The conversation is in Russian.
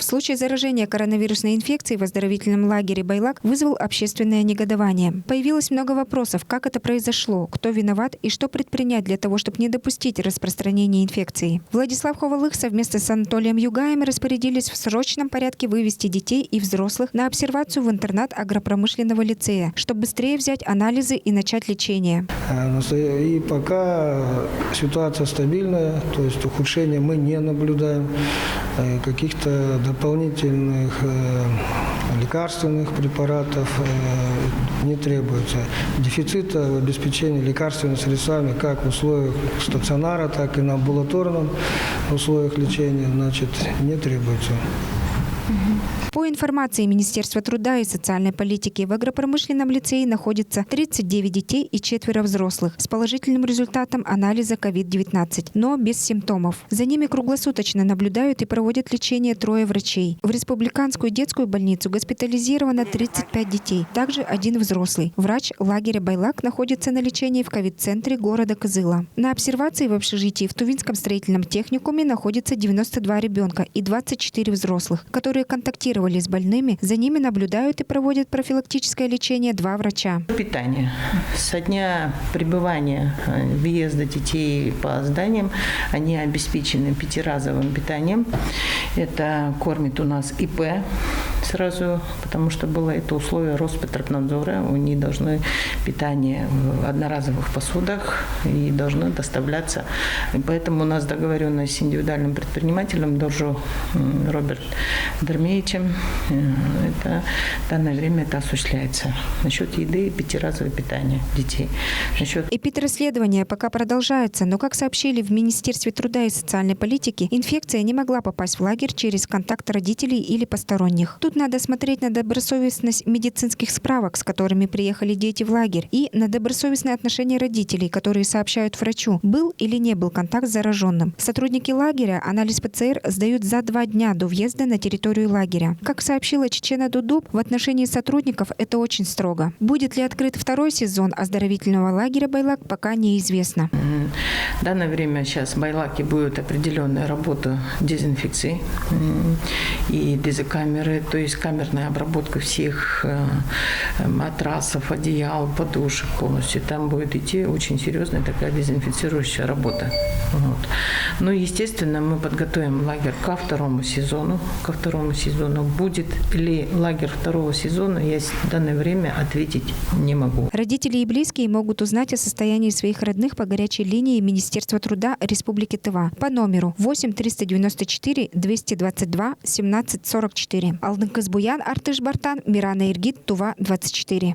Случай заражения коронавирусной инфекцией в оздоровительном лагере «Байлак» вызвал общественное негодование. Появилось много вопросов, как это произошло, кто виноват и что предпринять для того, чтобы не допустить распространения инфекции. Владислав Ховалых совместно с Анатолием Югаем распорядились в срочном порядке вывести детей и взрослых на обсервацию в интернат агропромышленного лицея, чтобы быстрее взять анализы и начать лечение. И пока ситуация стабильная, то есть ухудшения мы не наблюдаем, каких-то дополнительных лекарственных препаратов не требуется. Дефицита в обеспечении лекарственными средствами как в условиях стационара, так и на амбулаторном условиях лечения, не требуется. По информации Министерства труда и социальной политики, в агропромышленном лицее находится 39 детей и 4 взрослых с положительным результатом анализа COVID-19, но без симптомов. За ними круглосуточно наблюдают и проводят лечение 3 врачей. В республиканскую детскую больницу госпитализировано 35 детей, также 1 взрослый. Врач лагеря «Байлак» находится на лечении в ковид-центре города Кызыла. На обсервации в общежитии в Тувинском строительном техникуме находится 92 ребенка и 24 взрослых, которые контактировали с больными, за ними наблюдают и проводят профилактическое лечение 2 врача. Питание. Со дня пребывания, въезда детей по зданиям, они обеспечены 5-разовым питанием. Это кормит у нас ИП сразу, потому что было это условие Роспотребнадзора. У них должно питание в одноразовых посудах и должно доставляться. И поэтому у нас договоренность с индивидуальным предпринимателем Доржо Роберт Дермеевичем. Это в данное время это осуществляется. Насчет еды 5-разовое питание детей. Эпидрасследования пока продолжаются, но, как сообщили в Министерстве труда и социальной политики, инфекция не могла попасть в лагерь через контакт родителей или посторонних. Тут надо смотреть на добросовестность медицинских справок, с которыми приехали дети в лагерь, и на добросовестное отношение родителей, которые сообщают врачу, был или не был контакт с зараженным. Сотрудники лагеря анализ ПЦР сдают за 2 дня до въезда на территорию лагеря. Как сообщила Чечена Дудуб, в отношении сотрудников это очень строго. Будет ли открыт 2-й сезон оздоровительного лагеря «Байлак», пока неизвестно. В данное время сейчас в «Байлаке» будет определенная работа дезинфекции и дезокамеры, то есть камерная обработка всех матрасов, одеял, подушек полностью. Там будет идти очень серьезная такая дезинфицирующая работа. Вот. Ну, естественно, мы подготовим лагерь ко 2-му сезону. Ко 2-му сезону будет ли лагерь 2-го сезона, я в данное время ответить не могу. Родители и близкие могут узнать о состоянии своих родных по горячей линии Министерства труда Республики Тыва по номеру 8 394 222 17 44. Алдын Кызбуян, Артыш Бартан, Мирана Иргит, Тува 24.